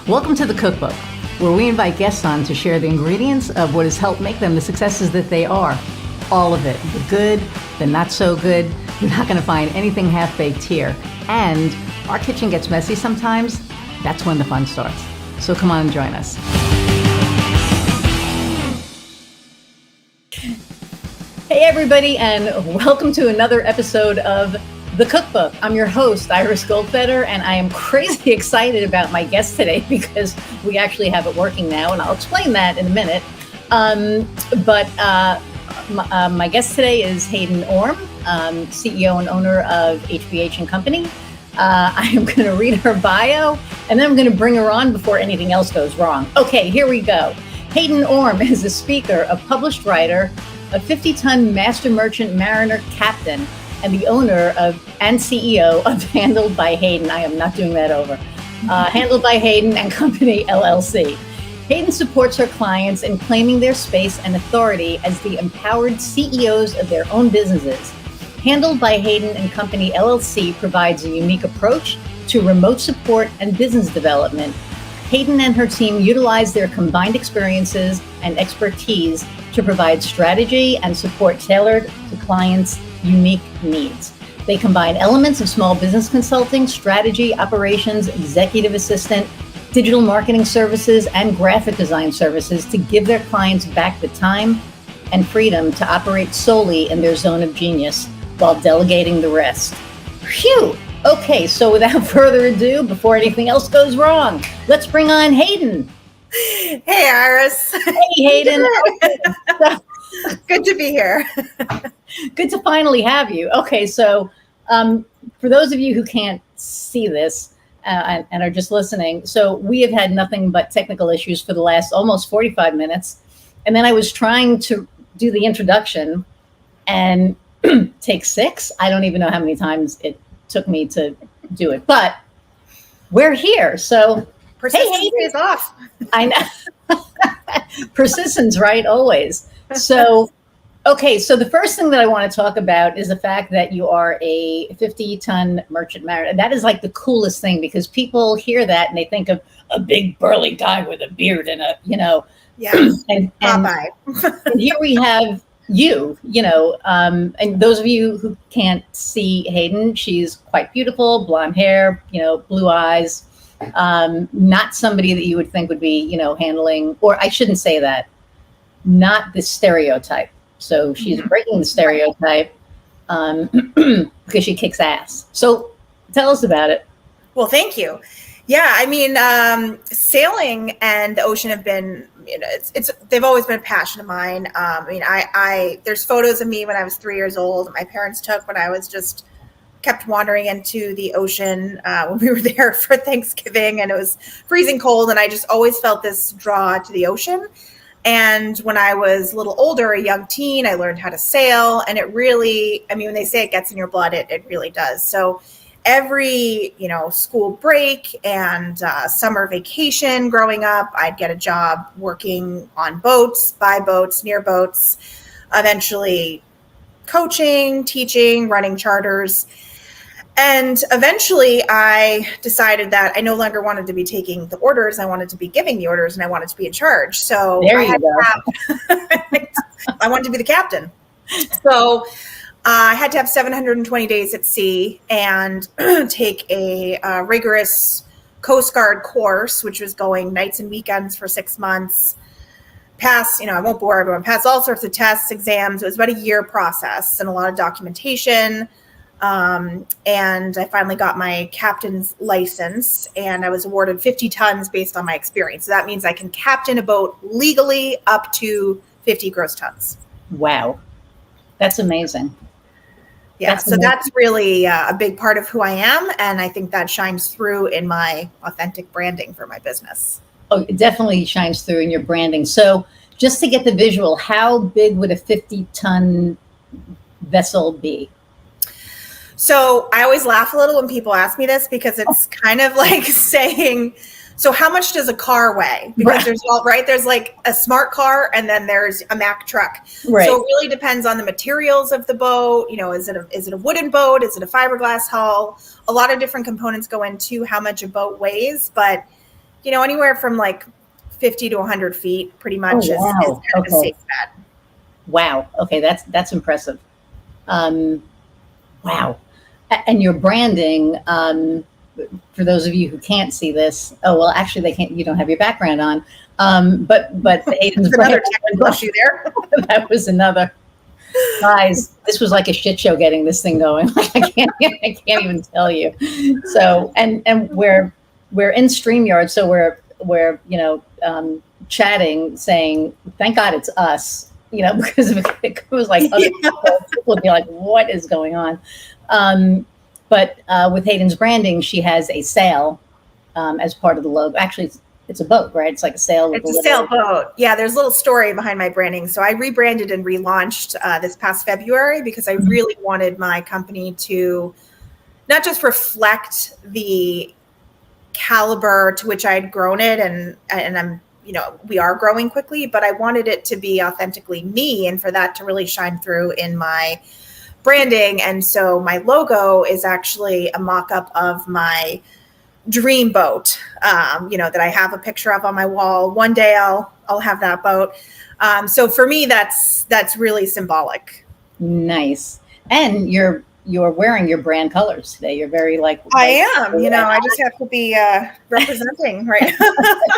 Welcome to the Cookbook, where we invite guests on to share the ingredients of what has helped make them the successes that they are. All of it, the good, the not so good. You're not going to find anything half-baked here. And our kitchen gets messy sometimes. That's when the fun starts. So come on and join us. Hey everybody, and welcome to another episode of The Cookbook. I'm your host, Iris Goldfeder, and I am crazy excited about my guest today because we actually have it working now, and I'll explain that in a minute. My guest today is Hayden Orme, CEO and owner of HBH & Company. I am going to read her bio, and then I'm going to bring her on before anything else goes wrong. Okay, here we go. Hayden Orme is a speaker, a published writer, a 50-ton master merchant mariner captain, and the owner of and CEO of Handled by Hayden. I am not doing that over. Handled by Hayden and Company, LLC. Hayden supports her clients in claiming their space and authority as the empowered CEOs of their own businesses. Handled by Hayden and Company, LLC provides a unique approach to remote support and business development. Hayden and her team utilize their combined experiences and expertise to provide strategy and support tailored to clients' unique needs. They combine elements of small business consulting, strategy, operations, executive assistant, digital marketing services, and graphic design services to give their clients back the time and freedom to operate solely in their zone of genius while delegating the rest. Phew! Okay, so without further ado, before anything else goes wrong, let's bring on Hayden. Hey, Iris. Hey, Hayden. Good to be here. Good to finally have you. Okay, so for those of you who can't see this and are just listening, so we have had nothing but technical issues for the last almost 45 minutes. And then I was trying to do the introduction and take 6. I don't even know how many times it took me to do it, but we're here. So persistence pays off. I know. Persistence, right? Always. So, okay. So the first thing that I want to talk about is the fact that you are a 50-ton merchant mariner. That is like the coolest thing because people hear that and they think of a big burly guy with a beard and yeah. and Popeye. And here we have you, and those of you who can't see Hayden, she's quite beautiful, blonde hair, blue eyes, not somebody that you would think would be, handling, or I shouldn't say that, not the stereotype. So she's breaking the stereotype because she kicks ass. So tell us about it. Well, thank you. Yeah, I mean, sailing and the ocean have been, they've always been a passion of mine. I there's photos of me when I was 3 years old. My parents took when I was just kept wandering into the ocean when we were there for Thanksgiving, and it was freezing cold, and I just always felt this draw to the ocean. And when I was a little older, a young teen, I learned how to sail, and it really, when they say it gets in your blood, it really does. So every, school break and summer vacation growing up, I'd get a job working on boats, by boats, near boats, eventually coaching, teaching, running charters. And eventually I decided that I no longer wanted to be taking the orders. I wanted to be giving the orders, and I wanted to be in charge. So there you go. I wanted to be the captain. So I had to have 720 days at sea and take a rigorous Coast Guard course, which was going nights and weekends for 6 months. Pass, I won't bore everyone, pass all sorts of tests, exams. It was about a year process and a lot of documentation. And I finally got my captain's license, and I was awarded 50 tons based on my experience. So that means I can captain a boat legally up to 50 gross tons. Wow. That's amazing. Yeah, that's really a big part of who I am, and I think that shines through in my authentic branding for my business. Oh, it definitely shines through in your branding. So just to get the visual, how big would a 50-ton vessel be? So I always laugh a little when people ask me this because it's kind of like saying, so how much does a car weigh? Because there's like a smart car and then there's a Mack truck. Right. So it really depends on the materials of the boat. Is it a wooden boat? Is it a fiberglass hull? A lot of different components go into how much a boat weighs, but anywhere from like 50 to 100 feet pretty Oh, much is wow. kind of a Okay. safe bet. Wow. Okay. That's impressive. Wow. And your branding, for those of you who can't see this, oh, well, actually they can't, you don't have your background on. But Hayden's another technical issue there. That was another. Guys, this was like a shit show getting this thing going. I can't even tell you. So, and we're in StreamYard, so we're chatting, saying, thank God it's us, because if it was like other people would be like, what is going on? But with Hayden's branding, she has a sail as part of the logo. Actually, it's a boat, right? It's like a sail. It's a sailboat. Yeah, there's a little story behind my branding. So I rebranded and relaunched this past February because I really wanted my company to not just reflect the caliber to which I had grown it, and I'm, we are growing quickly, but I wanted it to be authentically me, and for that to really shine through in my branding. And so my logo is actually a mock-up of my dream boat, that I have a picture of on my wall. One day I'll have that boat. So for me, that's really symbolic. Nice. And you're wearing your brand colors today. You're very like. I am, I just have to be representing, right?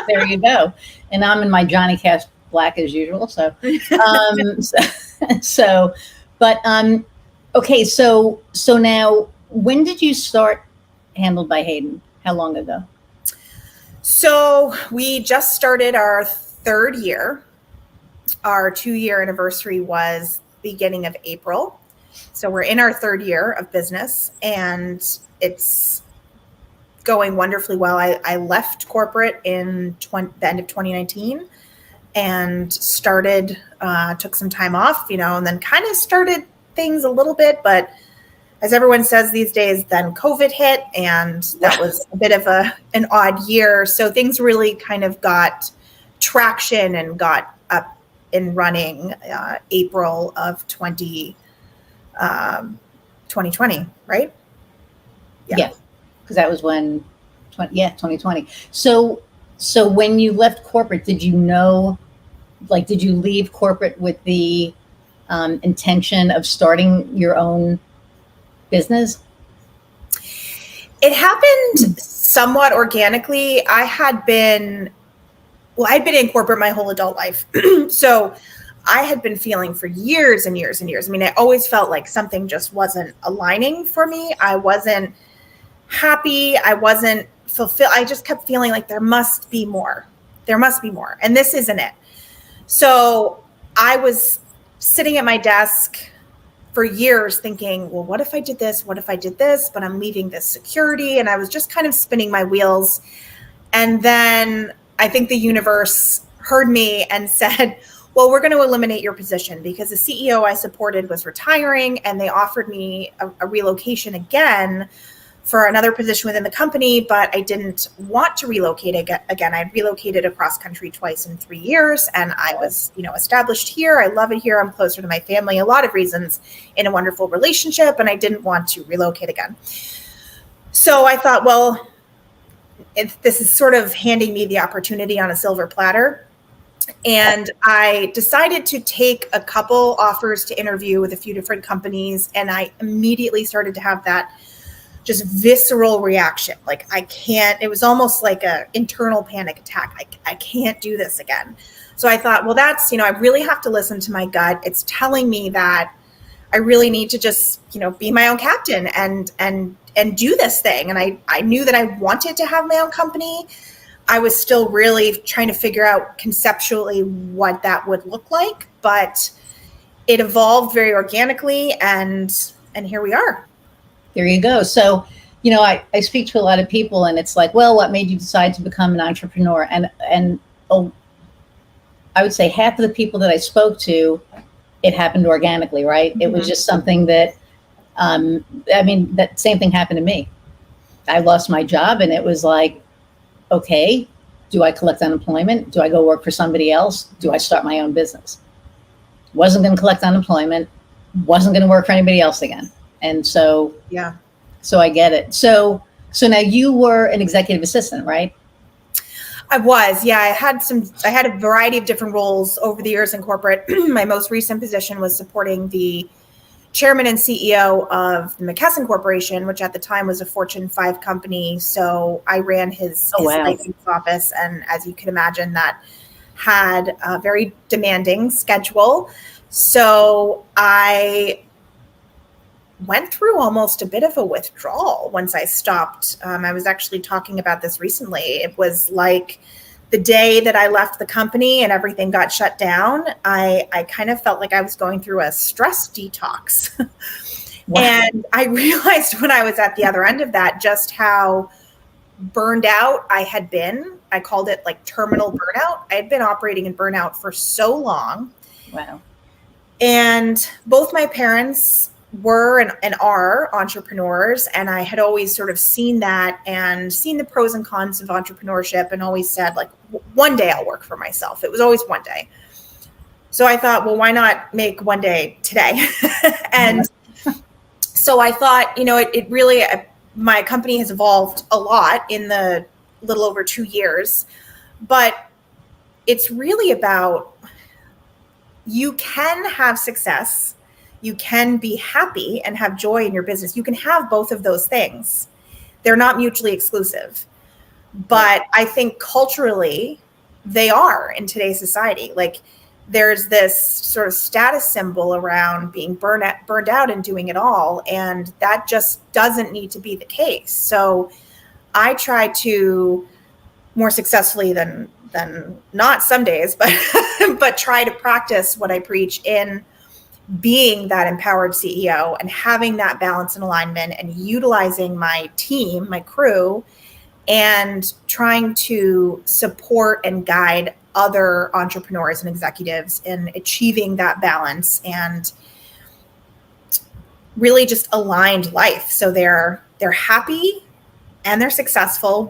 There you go. And I'm in my Johnny Cash black as usual. So, okay. So now, when did you start Handled by Hayden? How long ago? So we just started our 3rd year. Our 2-year anniversary was beginning of April. So we're in our 3rd year of business, and it's going wonderfully well. I left corporate in the end of 2019 and started, took some time off, and then kind of started things a little bit, but as everyone says these days, then COVID hit, and that was a bit of an odd year. So things really kind of got traction and got up and running April of 2020, right? Yeah, because that was when, 2020. So when you left corporate, did you leave corporate with the intention of starting your own business? It happened somewhat organically. I'd been in corporate my whole adult life. So I had been feeling for years and years and years. I mean, I always felt like something just wasn't aligning for me. I wasn't happy. I wasn't fulfilled. I just kept feeling like there must be more. There must be more. And this isn't it. So I was sitting at my desk for years thinking, well, what if I did this? What if I did this? But I'm leaving this security. And I was just kind of spinning my wheels. And then I think the universe heard me and said, well, we're going to eliminate your position because the CEO I supported was retiring, and they offered me a relocation again for another position within the company, but I didn't want to relocate again. I'd relocated across country twice in 3 years, and I was, established here. I love it here. I'm closer to my family, a lot of reasons, in a wonderful relationship, and I didn't want to relocate again. So I thought, well, this is sort of handing me the opportunity on a silver platter. And I decided to take a couple offers to interview with a few different companies, and I immediately started to have that just visceral reaction. Like, it was almost like an internal panic attack. I can't do this again. So I thought, well, that's, I really have to listen to my gut. It's telling me that I really need to just, be my own captain and do this thing. And I knew that I wanted to have my own company. I was still really trying to figure out conceptually what that would look like, but it evolved very organically, and here we are. There you go. So, I speak to a lot of people, and it's like, well, what made you decide to become an entrepreneur? And I would say half of the people that I spoke to, it happened organically, right? Mm-hmm. It was just something that, that same thing happened to me. I lost my job, and it was like, okay, do I collect unemployment? Do I go work for somebody else? Do I start my own business? Wasn't going to collect unemployment. Wasn't going to work for anybody else again. And so, yeah. So I get it. So now you were an executive assistant, right? I was, yeah. I had a variety of different roles over the years in corporate. My most recent position was supporting the chairman and CEO of the McKesson Corporation, which at the time was a Fortune 5 company. So I ran his Wow. license office. And as you can imagine, that had a very demanding schedule. So I went through almost a bit of a withdrawal once I stopped. I was actually talking about this recently. It was like the day that I left the company and everything got shut down, I kind of felt like I was going through a stress detox. Wow. And I realized when I was at the other end of that, just how burned out I had been. I called it like terminal burnout. I had been operating in burnout for so long. Wow. And both my parents were and are entrepreneurs. And I had always sort of seen that and seen the pros and cons of entrepreneurship and always said, like, one day I'll work for myself. It was always one day. So I thought, well, why not make one day today? And so I thought, it really, my company has evolved a lot in the little over 2 years, but it's really about, you can have success, you can be happy and have joy in your business. You can have both of those things. They're not mutually exclusive. But I think culturally, they are in today's society. Like, there's this sort of status symbol around being burned out and doing it all. And that just doesn't need to be the case. So I try to, more successfully than not some days, but try to practice what I preach in being that empowered CEO and having that balance and alignment and utilizing my team, my crew, and trying to support and guide other entrepreneurs and executives in achieving that balance and really just aligned life. So they're happy and they're successful,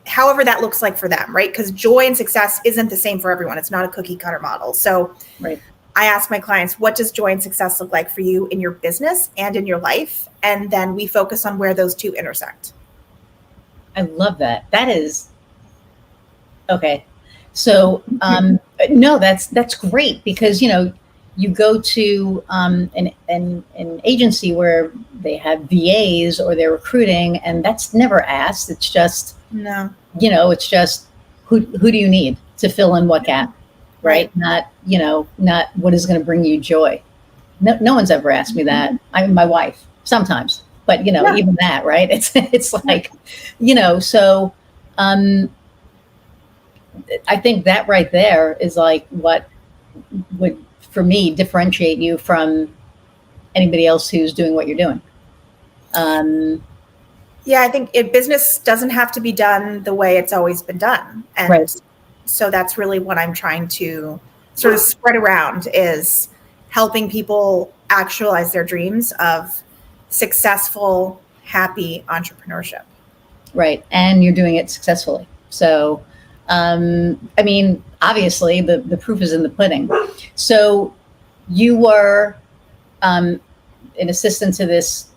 however that looks like for them, right? Because joy and success isn't the same for everyone. It's not a cookie cutter model. So right. I ask my clients, what does joy and success look like for you in your business and in your life? And then we focus on where those two intersect. I love that. That is okay. So no, that's great, because you go to an agency where they have VAs or they're recruiting, and that's never asked. It's just it's just who do you need to fill in what gap, right? Not what is going to bring you joy. No one's ever asked me that. My wife sometimes, but even that, right? It's like so. I think that right there is like what would, for me, differentiate you from anybody else who's doing what you're doing. Yeah, I think business doesn't have to be done the way it's always been done. And so that's really what I'm trying to sort of spread around, is helping people actualize their dreams of successful, happy entrepreneurship. Right. And you're doing it successfully. So, obviously the proof is in the pudding. So you were an assistant to this,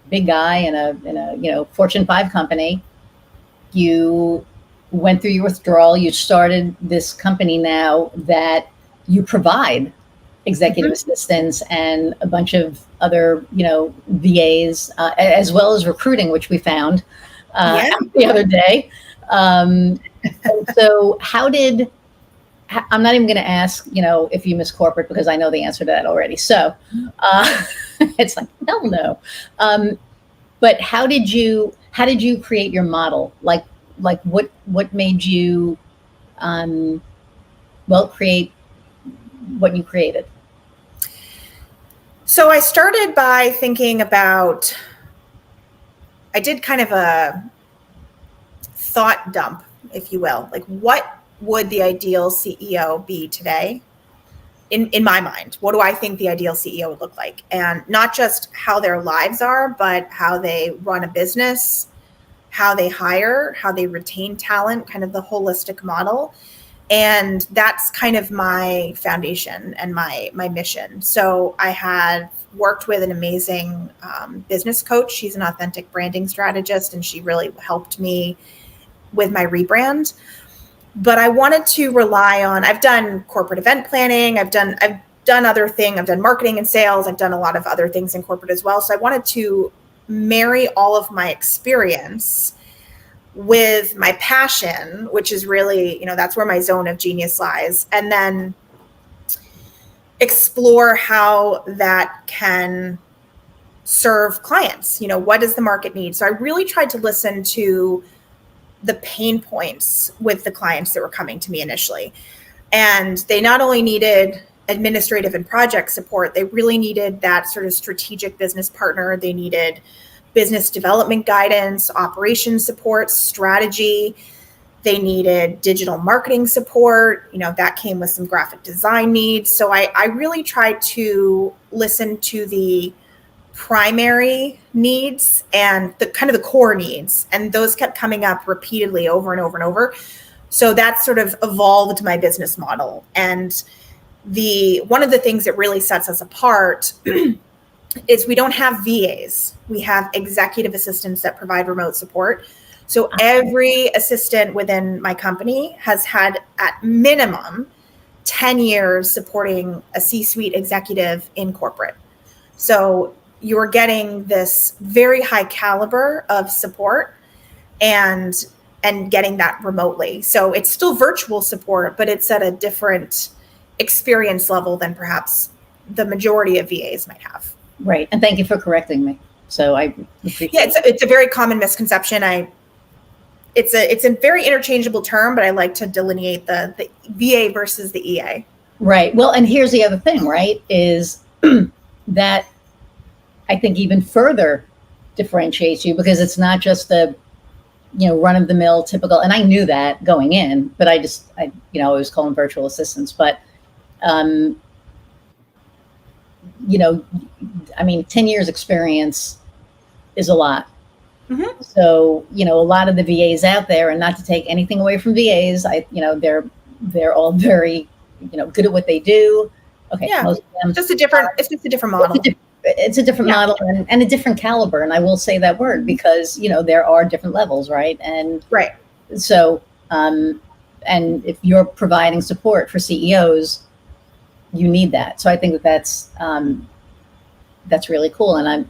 big guy in a Fortune 5 company. You went through your withdrawal. You started this company now that you provide executive assistants and a bunch of other, VAs, as well as recruiting, which we found the other day. So I'm not even going to ask, if you miss corporate, because I know the answer to that already. So it's like, hell no. But how did you create your model? Like what made you, create what you created? So I started by thinking about, I did kind of a thought dump, if you will. Like, what would the ideal CEO be today? In my mind, what do I think the ideal CEO would look like? And not just how their lives are, but how they run a business, how they hire, how they retain talent, kind of the holistic model. And that's kind of my foundation and my mission. So I had worked with an amazing business coach. She's an authentic branding strategist, and she really helped me with my rebrand. But I wanted to rely on, I've done corporate event planning, I've done other things, I've done marketing and sales, I've done a lot of other things in corporate as well. So I wanted to marry all of my experience with my passion, which is really, that's where my zone of genius lies, and then explore how that can serve clients. What does the market need? So I really tried to listen to the pain points with the clients that were coming to me initially. And they not only needed administrative and project support, they really needed that sort of strategic business partner. They needed business development guidance, operations support, strategy. They needed digital marketing support. That came with some graphic design needs. So I really tried to listen to the primary needs and the kind of the core needs. And those kept coming up repeatedly over and over and over. So that sort of evolved my business model. And one of the things that really sets us apart is we don't have VAs. We have executive assistants that provide remote support. So every assistant within my company has had at minimum 10 years supporting a C-suite executive in corporate. So you're getting this very high caliber of support and getting that remotely. So it's still virtual support, but it's at a different experience level than perhaps the majority of VAs might have. Right. And thank you for correcting me. So I appreciate it's a very common misconception. It's a very interchangeable term, but I like to delineate the VA versus the EA. Right. Well, and here's the other thing, right, is that I think even further differentiates you, because it's not just the, run of the mill typical. And I knew that going in, but I always call them virtual assistants. But, 10 years experience is a lot. Mm-hmm. So, a lot of the VAs out there, and not to take anything away from VAs, they're all very, good at what they do. Okay. Yeah. Most of them, it's just a different model. It's a different model and a different caliber. And I will say that word because, there are different levels, right? And right. So, and if you're providing support for CEOs, you need that. So I think that's really cool. And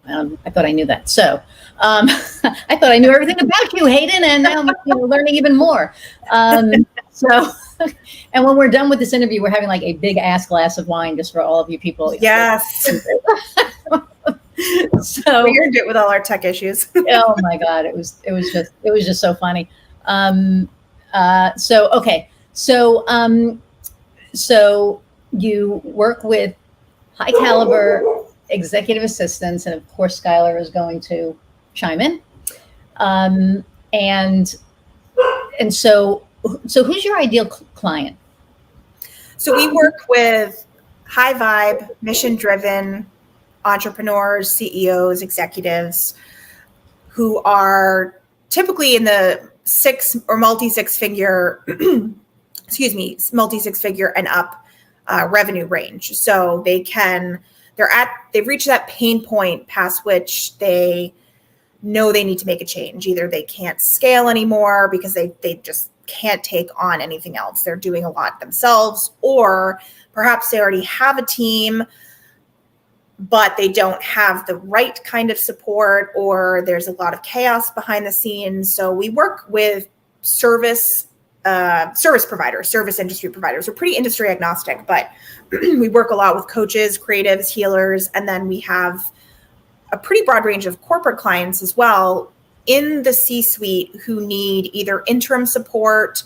I thought I knew that. So I thought I knew everything about you, Hayden, and now I'm learning even more. So, and when we're done with this interview, we're having like a big ass glass of wine just for all of you people. Yes. So we earned it with all our tech issues. Oh my God, it was just so funny. So you work with high caliber executive assistants, and of course, Skylar is going to chime in. And so who's your ideal client? So we work with high vibe, mission driven entrepreneurs, CEOs, executives who are typically in the multi-six figure and up revenue range. So they've reached that pain point past which they know they need to make a change. Either they can't scale anymore because they just can't take on anything else. They're doing a lot themselves, or perhaps they already have a team, but they don't have the right kind of support, or there's a lot of chaos behind the scenes. So we work with service providers, service industry providers. We're pretty industry agnostic, but we work a lot with coaches, creatives, healers, and then we have a pretty broad range of corporate clients as well in the C-suite who need either interim support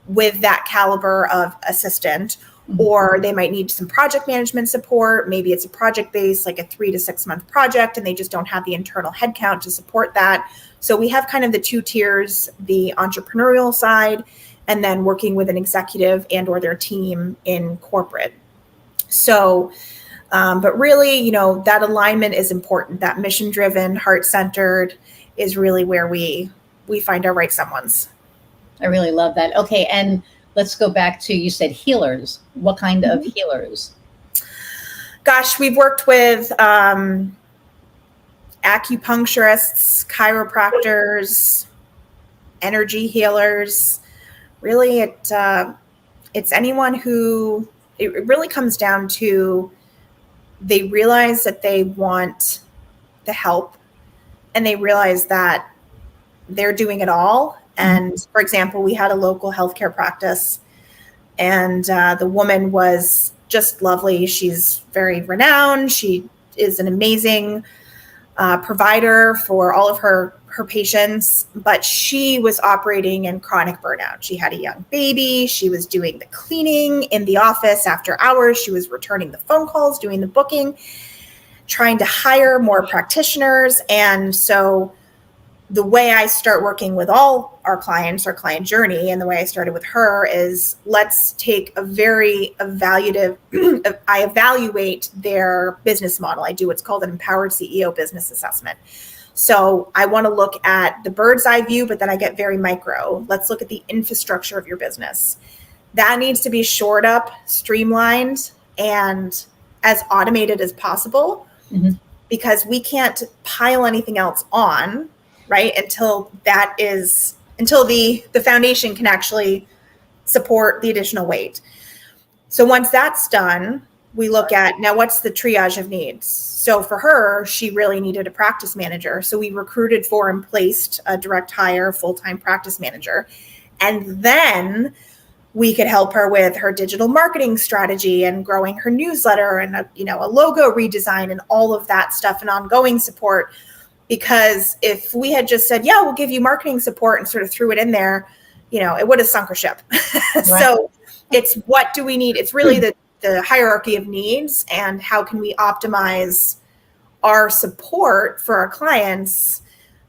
with that caliber of assistant, or they might need some project management support. Maybe it's a project based, like a 3 to 6 month project, and they just don't have the internal headcount to support that. So we have kind of the two tiers, the entrepreneurial side, and then working with an executive and or their team in corporate. So, but really, that alignment is important. That mission driven, heart centered is really where we find our right someones. I really love that. Okay. And let's go back to, you said healers. What kind of healers? Gosh, we've worked with acupuncturists, chiropractors, energy healers. Really, it's anyone who, it really comes down to, they realize that they want the help, and they realize that they're doing it all. And for example, we had a local healthcare practice, and the woman was just lovely. She's very renowned. She is an amazing provider for all of her patients, but she was operating in chronic burnout. She had a young baby. She was doing the cleaning in the office after hours. She was returning the phone calls, doing the booking, trying to hire more practitioners. And so the way I start working with all our clients, our client journey, and the way I started with her is, let's take a very evaluative, I evaluate their business model. I do what's called an empowered CEO business assessment. So I want to look at the bird's eye view, but then I get very micro. Let's look at the infrastructure of your business. That needs to be shored up, streamlined, and as automated as possible, because we can't pile anything else on, right? Until the foundation can actually support the additional weight. So once that's done, we look at, now what's the triage of needs? So for her, she really needed a practice manager. So we recruited for and placed a direct hire full-time practice manager. And then we could help her with her digital marketing strategy and growing her newsletter and a logo redesign and all of that stuff and ongoing support. Because if we had just said, yeah, we'll give you marketing support and sort of threw it in there, it would have sunk her ship. Right. So it's, what do we need? It's really the hierarchy of needs, and how can we optimize our support for our clients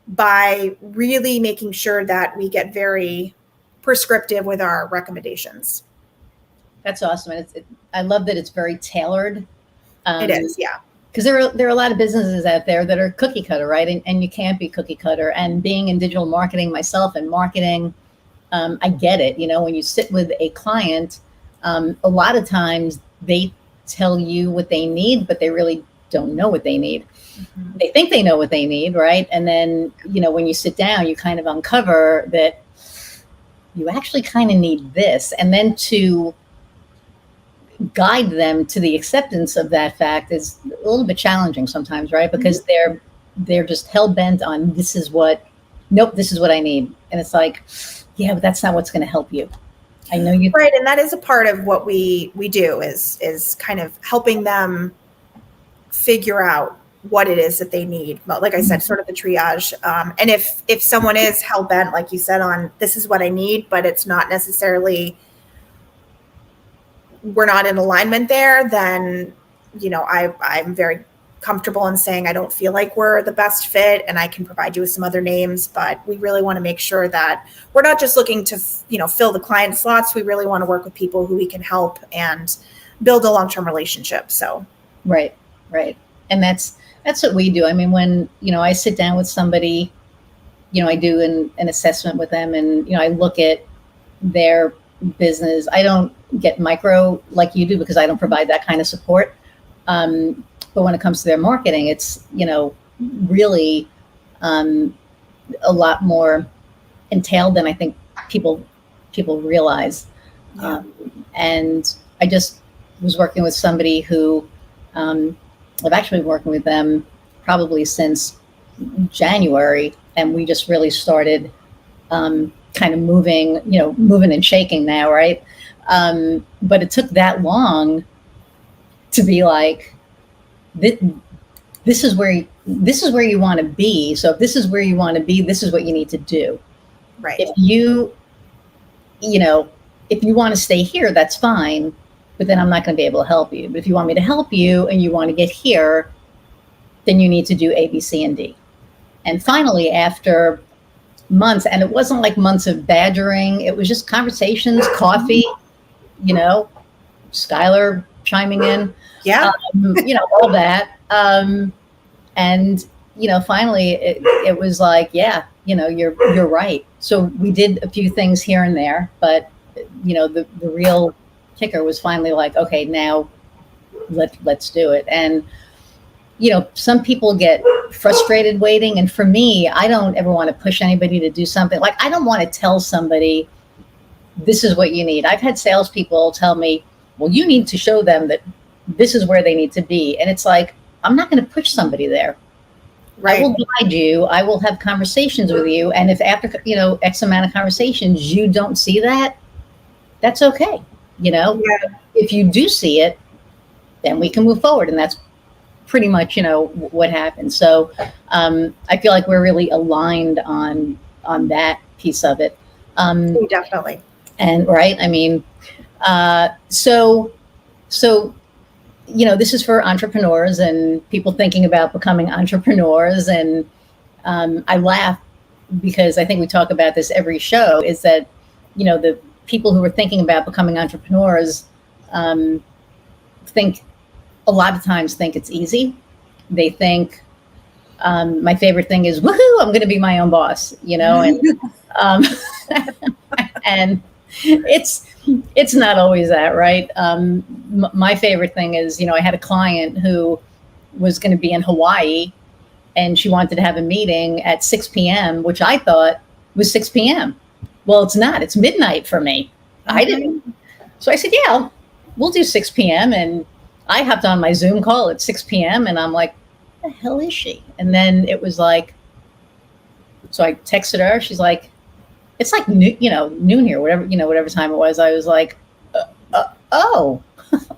by really making sure that we get very prescriptive with our recommendations. That's awesome. And I love that it's very tailored. It is, yeah. Because there are a lot of businesses out there that are cookie cutter, right? And you can't be cookie cutter. And being in digital marketing myself, and marketing, I get it. When you sit with a client, a lot of times they tell you what they need, but they really don't know what they need. Mm-hmm. They think they know what they need, right? And then, when you sit down, you kind of uncover that you actually kind of need this. And then to guide them to the acceptance of that fact is a little bit challenging sometimes, right? Because they're just hell-bent on, this is what I need. And it's like, yeah, but that's not what's going to help you. I know you. Right. And that is a part of what we do is kind of helping them figure out what it is that they need. But like I said, sort of the triage. And if someone is hell-bent, like you said, on this is what I need, but it's not necessarily, we're not in alignment there, then, I'm very comfortable in saying, I don't feel like we're the best fit, and I can provide you with some other names, but we really want to make sure that we're not just looking to, fill the client slots. We really want to work with people who we can help and build a long-term relationship. So. Right. And that's what we do. I mean, when, I sit down with somebody, I do an assessment with them, and, I look at their business. I don't get micro like you do, because I don't provide that kind of support. But when it comes to their marketing, it's, really a lot more entailed than I think people realize. Yeah. And I just was working with somebody who, I've actually been working with them probably since January, and we just really started kind of moving and shaking now, right? But it took that long to be like, this is where you want to be. So if this is where you want to be, this is what you need to do. Right. If you want to stay here, that's fine, but then I'm not going to be able to help you. But if you want me to help you and you want to get here, then you need to do A, B, C, and D. And finally, after months, and it wasn't like months of badgering, it was just conversations, coffee, Skylar chiming in, all that. And, finally it was like, yeah, you're right. So we did a few things here and there, but, the real kicker was finally like, okay, now let's do it. And some people get frustrated waiting. And for me, I don't ever want to push anybody to do something. Like, I don't want to tell somebody, this is what you need. I've had salespeople tell me, well, you need to show them that this is where they need to be. And it's like, I'm not going to push somebody there. Right. I will guide you. I will have conversations with you. And if after, X amount of conversations, you don't see that, that's okay. If you do see it, then we can move forward. And that's pretty much, what happened. So I feel like we're really aligned on that piece of it. Definitely. And right. I mean, so this is for entrepreneurs and people thinking about becoming entrepreneurs. And I laugh because I think we talk about this every show, is that, the people who are thinking about becoming entrepreneurs think a lot of times think it's easy. They think, my favorite thing is, woohoo, I'm going to be my own boss, and, and it's not always that, right? My favorite thing is, I had a client who was going to be in Hawaii and she wanted to have a meeting at 6 p.m., which I thought was 6 p.m. Well, it's not. It's midnight for me. I didn't. So I said, yeah, we'll do 6 p.m. And I hopped on my Zoom call at 6 p.m. and I'm like, what the hell is she? And then it was like, so I texted her. She's like, it's like, noon here, whatever time it was. I was like, oh,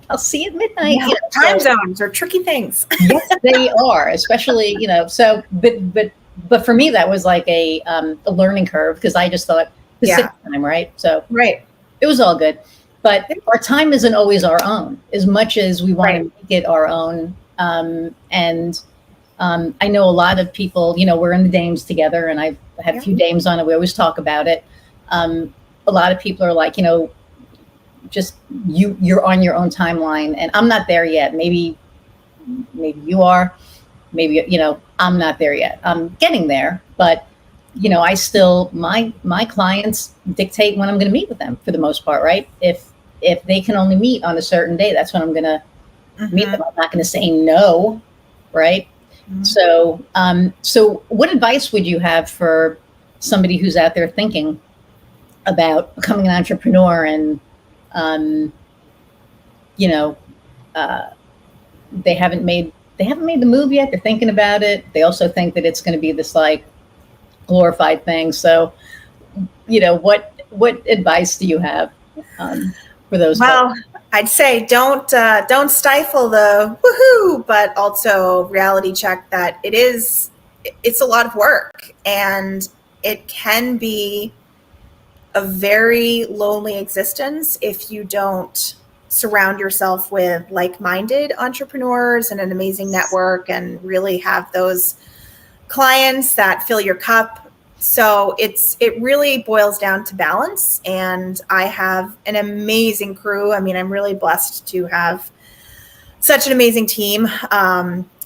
I'll see you at midnight. Yeah, time zones are tricky things. Yes, they are, especially, so, but for me, that was like a learning curve, because I just thought Pacific time, right? So right. It was all good, but our time isn't always our own, as much as we want to make it our own. And I know a lot of people, we're in the dames together, and I've had a few dames on it. We always talk about it. A lot of people are like, just you're on your own timeline, and I'm not there yet. Maybe you are, maybe, I'm not there yet. I'm getting there, but I still, my clients dictate when I'm going to meet with them for the most part, right? If they can only meet on a certain day, that's when I'm going to meet them. I'm not going to say no, right? So, so what advice would you have for somebody who's out there thinking about becoming an entrepreneur, and, they haven't made the move yet. They're thinking about it. They also think that it's going to be this like glorified thing. So, what advice do you have for those? Well, folks? I'd say don't stifle the woohoo, but also reality check that it's a lot of work, and it can be a very lonely existence if you don't surround yourself with like-minded entrepreneurs and an amazing network, and really have those clients that fill your cup. So it really boils down to balance. And I have an amazing crew. I mean, I'm really blessed to have such an amazing team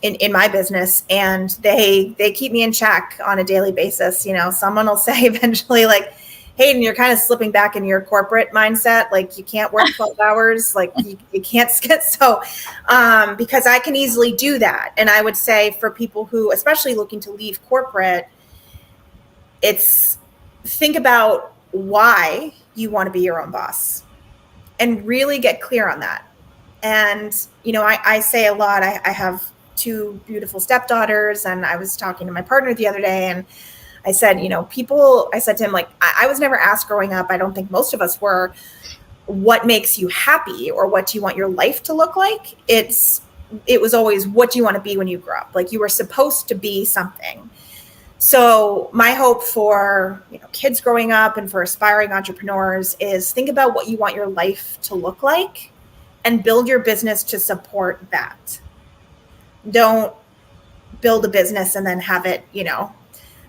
in my business, and they keep me in check on a daily basis. Someone will say eventually, like, Hayden, you're kind of slipping back in your corporate mindset. Like, you can't work 12 hours. Like, you can't skip. So, because I can easily do that. And I would say for people who, especially looking to leave corporate, it's think about why you want to be your own boss and really get clear on that. And, I say a lot, I have 2 beautiful stepdaughters, and I was talking to my partner the other day, and I said, I said to him, like, I was never asked growing up, I don't think most of us were, what makes you happy, or what do you want your life to look like? It was always, what do you want to be when you grow up? Like, you were supposed to be something. So my hope for, kids growing up and for aspiring entrepreneurs is think about what you want your life to look like and build your business to support that. Don't build a business and then have it,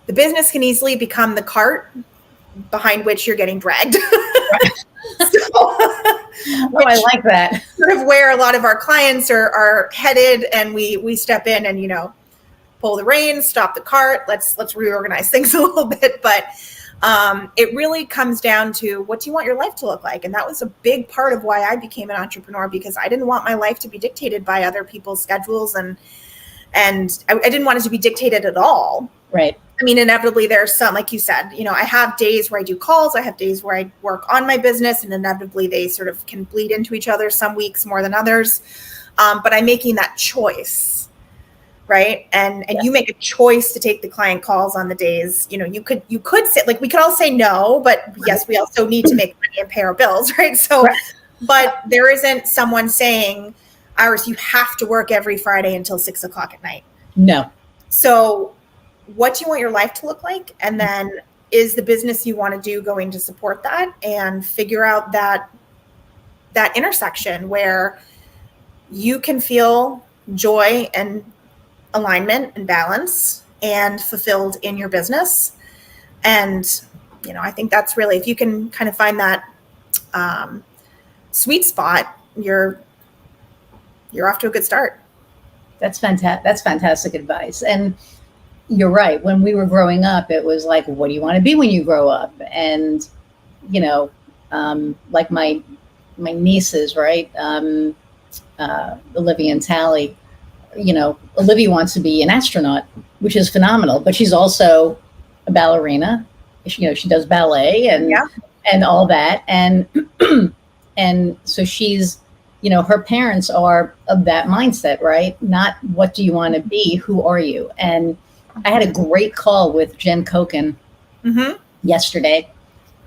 the business can easily become the cart behind which you're getting dragged. I like that. Sort of where a lot of our clients are headed, and we step in and, pull the reins, stop the cart. Let's reorganize things a little bit. But it really comes down to, what do you want your life to look like? And that was a big part of why I became an entrepreneur, because I didn't want my life to be dictated by other people's schedules and And I didn't want it to be dictated at all. Right. I mean, inevitably there's some, like you said, I have days where I do calls, I have days where I work on my business, and inevitably they sort of can bleed into each other, some weeks more than others. But I'm making that choice, right? And Yes. you make a choice to take the client calls on the days, you could say, like, we could all say no, but yes, we also need to make money and pay our bills, right? So, Right. But there isn't someone saying, Iris, you have to work every Friday until 6:00 at night. No. So what do you want your life to look like? And then is the business you want to do going to support that? And figure out that intersection where you can feel joy and alignment and balance and fulfilled in your business. And, I think that's really, if you can kind of find that sweet spot, you're off to a good start. That's fantastic. That's fantastic advice. And you're right. When we were growing up, it was like, what do you want to be when you grow up? And, like my nieces, right? Olivia and Tally, Olivia wants to be an astronaut, which is phenomenal, but she's also a ballerina. She does ballet and all that. And, and so she's, her parents are of that mindset, right? Not what do you want to be? Who are you? And I had a great call with Jen Koken yesterday.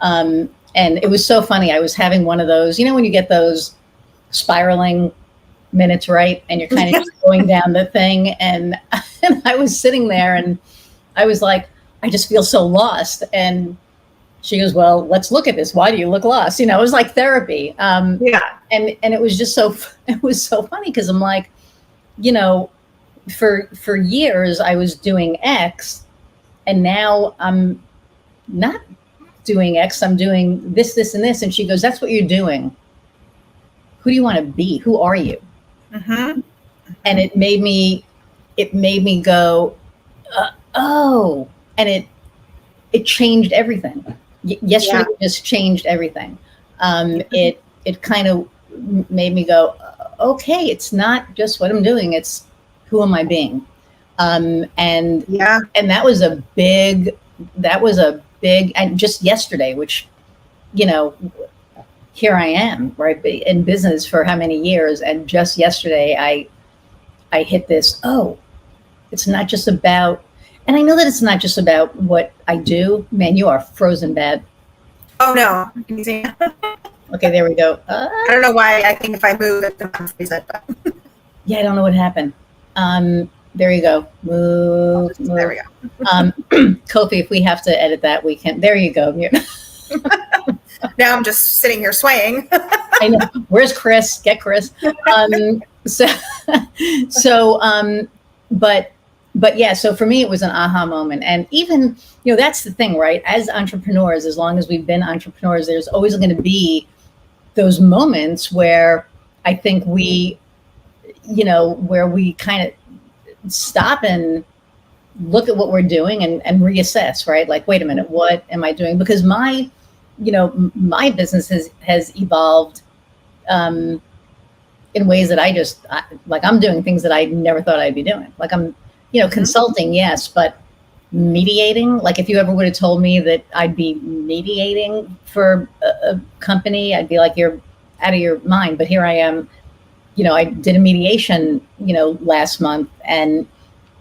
And it was so funny. I was having one of those, when you get those spiraling minutes, right? And you're kind of just going down the thing. And I was sitting there and I was like, I just feel so lost. And she goes, well, let's look at this. Why do you look lost? It was like therapy. And it was just it was so funny because I'm like, for years I was doing X and now I'm not doing X. I'm doing this, this, and this. And she goes, that's what you're doing. Who do you want to be? Who are you? And it made me go, oh, and it changed everything. Yesterday just changed everything. It kind of made me go, okay, it's not just what I'm doing. It's who am I being? And that was a big, and just yesterday, which, here I am, right, in business for how many years. And just yesterday, I hit this, it's not just about, and I know that it's not just about what I do. Man, you are frozen bad. Oh, no. Can you see? Okay, there we go. I don't know why. I think if I move, it's going to unfreeze it. But yeah, I don't know what happened. There you go. Move. There we go. Kofi, if we have to edit that, we can. There you go. Now I'm just sitting here swaying. I know. Where's Chris? Get Chris. But yeah, so for me, it was an aha moment. And even, that's the thing, right? As entrepreneurs, as long as we've been entrepreneurs, there's always going to be those moments where I think we, where we kind of stop and look at what we're doing and reassess, right? Like, wait a minute, what am I doing? Because my business has evolved in ways that I'm doing things that I never thought I'd be doing. Like I'm, consulting, yes, but mediating, like if you ever would have told me that I'd be mediating for a company, I'd be like, you're out of your mind. But here I am, I did a mediation, last month, and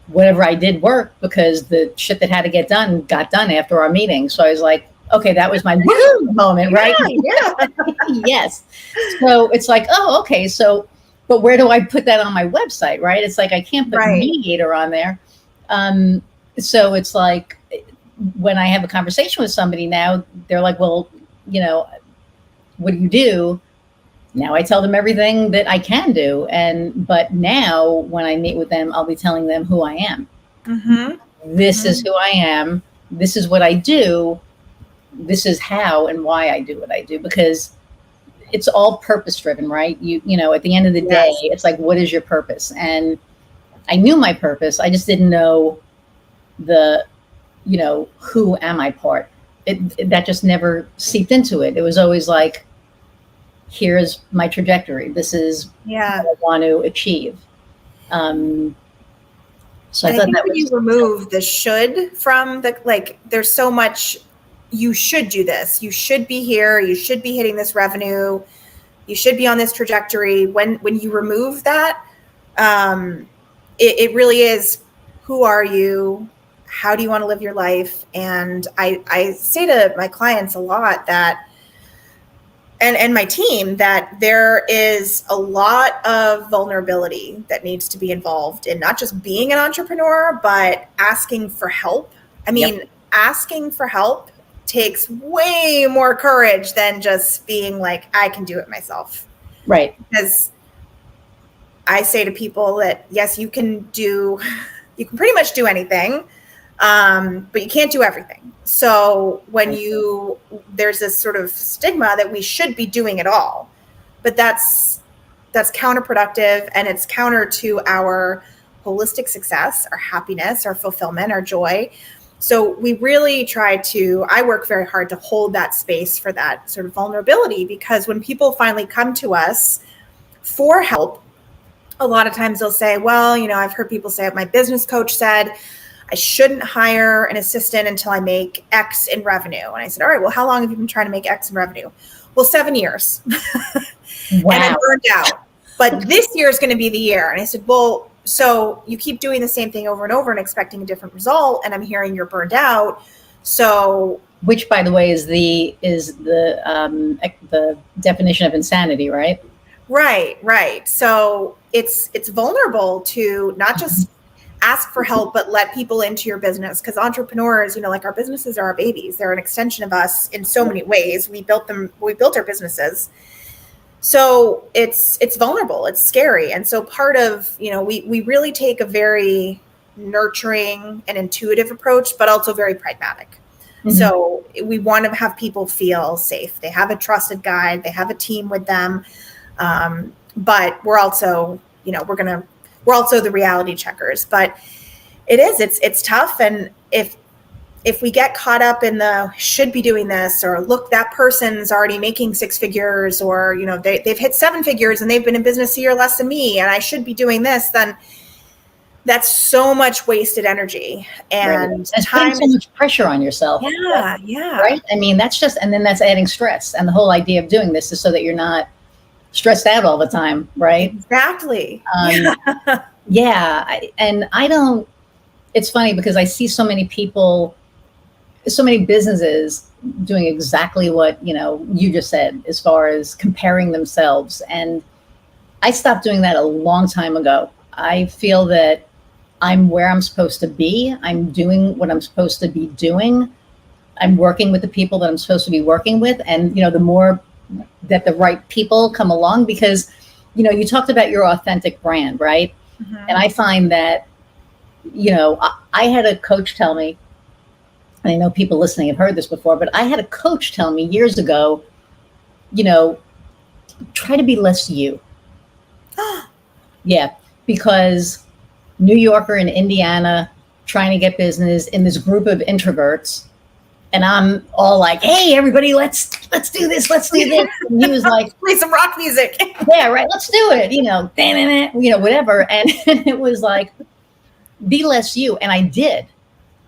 whatever I did worked because the shit that had to get done got done after our meeting. So I was like, okay, that was my woo moment, right? Yeah. Yes. So it's like, oh, okay. So, but where do I put that on my website, right? It's like, I can't put mediator on there. So it's like, when I have a conversation with somebody now, they're like, well, what do you do? Now I tell them everything that I can do. But now when I meet with them, I'll be telling them who I am. This is who I am. This is what I do. This is how and why I do what I do, because it's all purpose driven, right? At the end of the day, it's like, what is your purpose? And I knew my purpose. I just didn't know who am I part. That just never seeped into it. It was always like, here's my trajectory. This is what I want to achieve. And So I And I thought think that when you was, remove the should from the, like, there's so much, you should do this. You should be here. You should be hitting this revenue. You should be on this trajectory. When you remove that, it really is, who are you? How do you want to live your life? And I say to my clients a lot that, and my team, that there is a lot of vulnerability that needs to be involved in not just being an entrepreneur, but asking for help. I mean, asking for help takes way more courage than just being like, I can do it myself. right. Because I say to people that, yes, you can pretty much do anything, but you can't do everything. So when there's this sort of stigma that we should be doing it all, but that's counterproductive, and it's counter to our holistic success, our happiness, our fulfillment, our joy. So we really I work very hard to hold that space for that sort of vulnerability, because when people finally come to us for help, a lot of times they'll say, well, I've heard people say, my business coach said I shouldn't hire an assistant until I make X in revenue. And I said, all right, well, how long have you been trying to make X in revenue? Well, 7 years. Wow. And I burned out. But this year is going to be the year. And I said, well, so you keep doing the same thing over and over and expecting a different result, and I'm hearing you're burned out. So, which, by the way, is the definition of insanity, right? Right. So it's vulnerable to not just ask for help, but let people into your business. Because entrepreneurs, like, our businesses are our babies. They're an extension of us in so many ways. We built our businesses. So it's vulnerable, it's scary. And so part of, we really take a very nurturing and intuitive approach, but also very pragmatic. Mm-hmm. So we want to have people feel safe. They have a trusted guide, they have a team with them. But we're also, we're also the reality checkers. But it's tough. And if we get caught up in the should be doing this, or look, that person's already making 6 figures, or, they've hit 7 figures and they've been in business a year less than me, and I should be doing this, then that's so much wasted energy and time. Putting so much pressure on yourself. Yeah. Right. I mean, and then that's adding stress. And the whole idea of doing this is so that you're not stressed out all the time. Right. Exactly. It's funny because I see so many people, so many businesses doing exactly what, you just said, as far as comparing themselves. And I stopped doing that a long time ago. I feel that I'm where I'm supposed to be. I'm doing what I'm supposed to be doing. I'm working with the people that I'm supposed to be working with. And, the more that the right people come along, because, you talked about your authentic brand, right? Mm-hmm. And I find that, I had a coach tell me, and I know people listening have heard this before, but I had a coach tell me years ago, try to be less you. Yeah, because New Yorker in Indiana trying to get business in this group of introverts, and I'm all like, "Hey, everybody, let's do this, let's do this." And he was like, "Play some rock music." Yeah, right. Let's do it. Whatever. And it was like, be less you. And I did.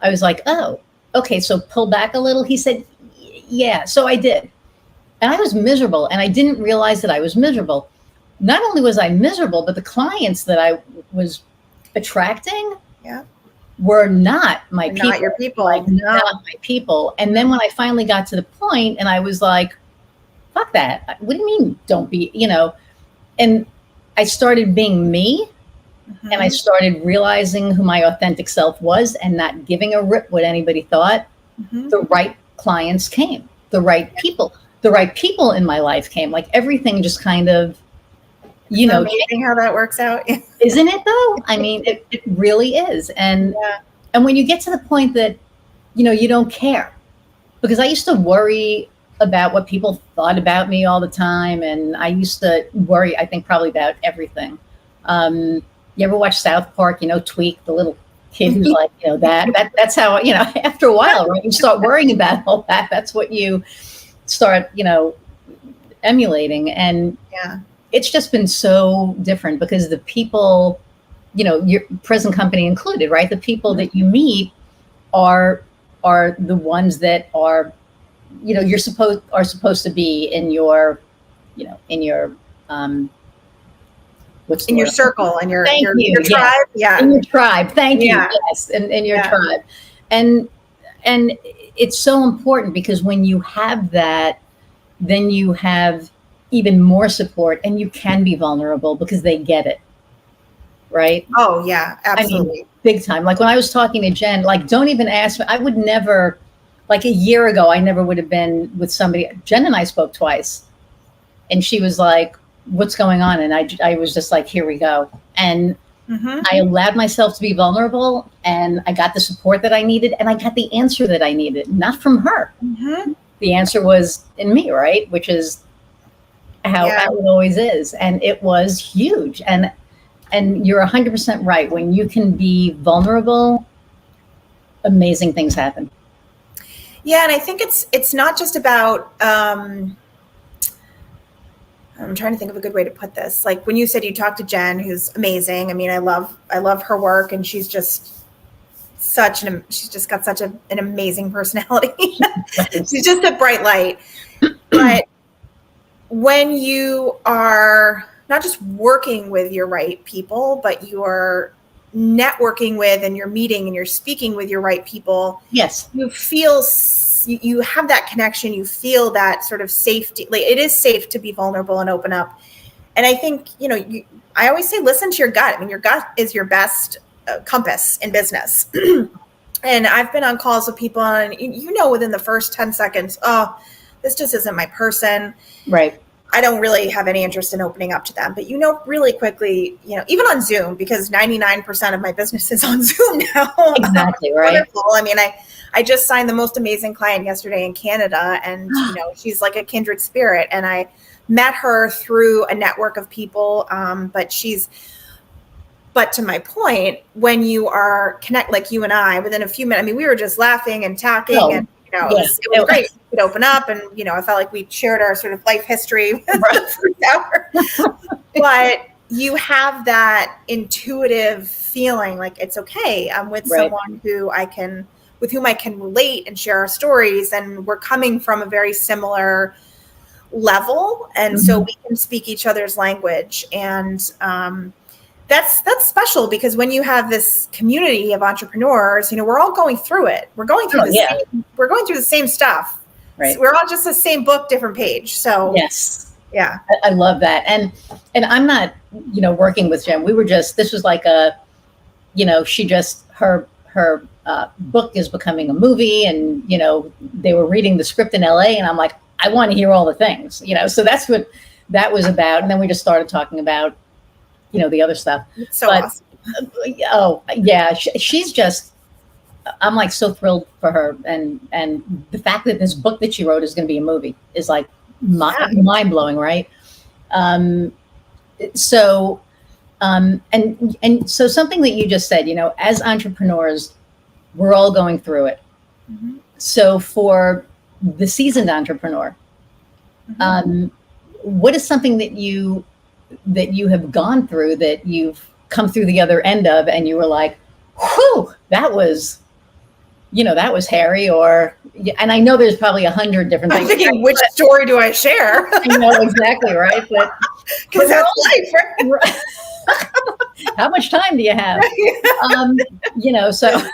I was like, oh, okay. So pull back a little. He said, yeah. So I did, and I was miserable, and I didn't realize that I was miserable. Not only was I miserable, but the clients that I was attracting were not my people. Not your people. Not my people. And then when I finally got to the point and I was like, fuck that. What do you mean don't be, and I started being me, mm-hmm. and I started realizing who my authentic self was and not giving a rip what anybody thought. Mm-hmm. The right clients came, the right people in my life came. Like everything just kind of, amazing how that works out. Isn't it though? I mean, it really is. And when you get to the point that, you don't care, because I used to worry about what people thought about me all the time. And I used to worry, I think, probably about everything. You ever watch South Park, Tweak, the little kid who's like, that's how, after a while, right? You start worrying about all that. That's what you start, emulating. And it's just been so different because the people your present company included, right? The people that you meet are the ones that are, you're supposed to be in your, in your, what's the In your word? circle and your Thank your you. your Yes. tribe. Yeah. In your tribe. Thank you. Yeah. Yes. In your Yeah. tribe. And it's so important because when you have that, then you have even more support and you can be vulnerable because they get it. Right. Oh yeah, I mean, absolutely. big time. Like when I was talking to Jen, like, don't even ask me. I would never, like a year ago, I never would have been with somebody. Jen and I spoke twice and she was like, what's going on? And I was just like, here we go. And Mm-hmm. I allowed myself to be vulnerable and I got the support that I needed and I got the answer that I needed, not from her. Mm-hmm. The answer was in me, right? Which is how Yeah. it always is. And it was huge. And you're 100% right. When you can be vulnerable, amazing things happen. Yeah, and I think it's not just about. I'm trying to think of a good way to put this. Like when you said you talked to Jen, who's amazing. I mean, I love her work, and she's just she's just got such an amazing personality. She's just a bright light. But when you are not just working with your right people, but you're networking with and you're meeting and you're speaking with your right people, Yes, you feel you have that connection. You feel that sort of safety. Like it is safe to be vulnerable and open up. And I think, I always say, listen to your gut. I mean, your gut is your best compass in business. And I've been on calls with people and, within the first 10 seconds, oh, this just isn't my person. right. I don't really have any interest in opening up to them. But, really quickly, even on Zoom, because 99% of my business is on Zoom now. Exactly, right. Wonderful. I mean, I just signed the most amazing client yesterday in Canada, and, she's like a kindred spirit. And I met her through a network of people. But to my point, when you are like you and I, within a few minutes, I mean, we were just laughing and talking and, it was great. We could open up and, I felt like we shared our sort of life history the first hour. But you have that intuitive feeling like it's okay. I'm with someone with whom I can relate and share our stories. And we're coming from a very similar level. And so we can speak each other's language. And, that's special because when you have this community of entrepreneurs, we're all going through it. We're going through we're going through the same stuff. Right. So we're all just the same book, different page. So yes. Yeah. I love that. And I'm not, working with Jen. We were this was like she just, her book is becoming a movie and, they were reading the script in LA and I'm like, I want to hear all the things, so that's what that was about. And then we just started talking about, the other stuff. So awesome. Oh yeah. She's just, I'm like so thrilled for her. And the fact that this book that she wrote is going to be a movie is like mind blowing. Right. So something that you just said, as entrepreneurs, we're all going through it. Mm-hmm. So for the seasoned entrepreneur, what is something that you have gone through that you've come through the other end of and you were like, whew, that was hairy, and I know there's probably 100 different things. I'm thinking, which story do I share? I know exactly, right? Because that's life, right? How much time do you have? So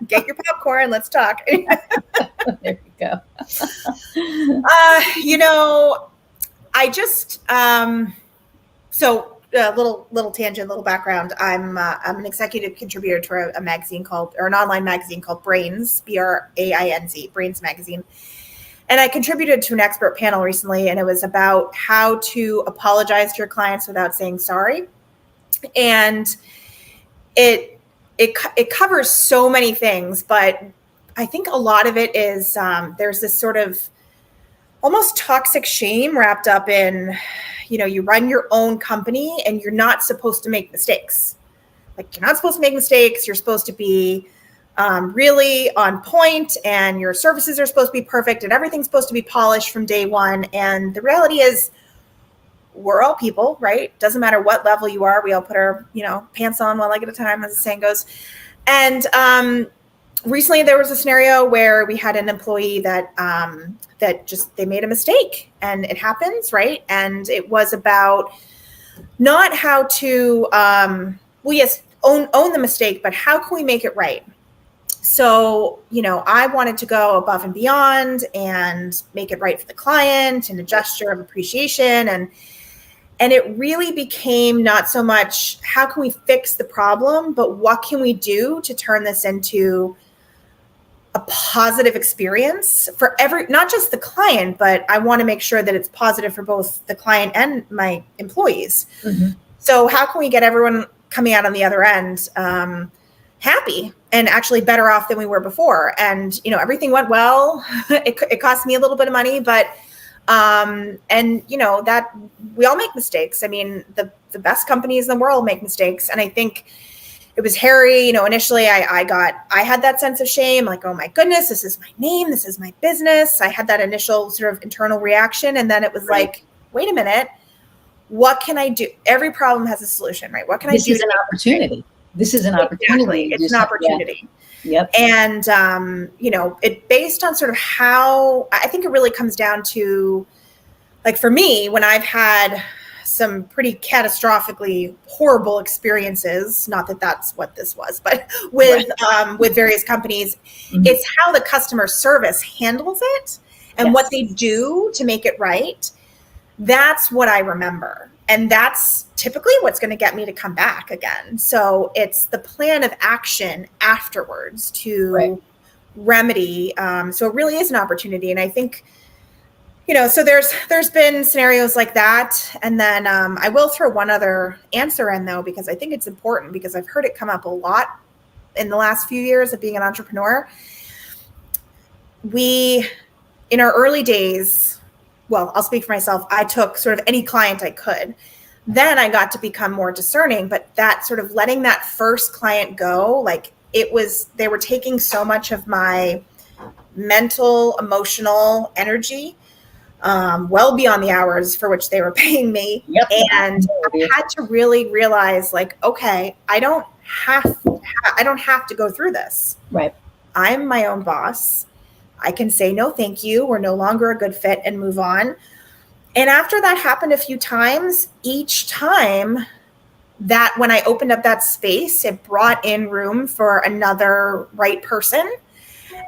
get your popcorn, let's talk. There you go. I just so a little tangent, little background. I'm an executive contributor to a magazine an online magazine called Brains, BRAINZ, Brains Magazine. And I contributed to an expert panel recently, and it was about how to apologize to your clients without saying sorry. And it covers so many things, but I think a lot of it is there's this sort of almost toxic shame wrapped up in, you run your own company and you're not supposed to make mistakes. Like you're not supposed to make mistakes. You're supposed to be really on point and your services are supposed to be perfect and everything's supposed to be polished from day one. And the reality is we're all people, right? Doesn't matter what level you are. We all put our, pants on one leg at a time, as the saying goes. And recently there was a scenario where we had an employee that they made a mistake, and it happens, right? And it was about not how to, own the mistake, but how can we make it right? So, I wanted to go above and beyond and make it right for the client in a gesture of appreciation. And it really became not so much how can we fix the problem, but what can we do to turn this into a positive experience for not just the client, but I want to make sure that it's positive for both the client and my employees. Mm-hmm. So how can we get everyone coming out on the other end happy and actually better off than we were before? And, everything went well. It cost me a little bit of money, but, that we all make mistakes. I mean, the best companies in the world make mistakes. And I think it was hairy. Initially I had that sense of shame, like, oh my goodness, this is my name. This is my business. I had that initial sort of internal reaction. And then it was like, wait a minute, what can I do? Every problem has a solution, right? What can I do? This is an opportunity. This is an opportunity. It's an opportunity. Yeah. Yep. And, it based on sort of how, I think it really comes down to, like, for me, when I've had some pretty catastrophically horrible experiences, not that that's what this was, but with various companies, mm-hmm. It's how the customer service handles it and what they do to make it right. That's what I remember. And that's typically what's going to get me to come back again. So it's the plan of action afterwards to remedy. So it really is an opportunity. And I think, so there's been scenarios like that. And then I will throw one other answer in, though, because I think it's important, because I've heard it come up a lot in the last few years of being an entrepreneur. In our early days, well, I'll speak for myself, I took sort of any client I could. Then I got to become more discerning, but that sort of letting that first client go, like, they were taking so much of my mental, emotional energy, well beyond the hours for which they were paying me. Yep. And I had to really realize, like, okay, I don't have to go through this. Right. I'm my own boss. I can say, no, thank you. We're no longer a good fit, and move on. And after that happened a few times, each time that when I opened up that space, it brought in room for another right person.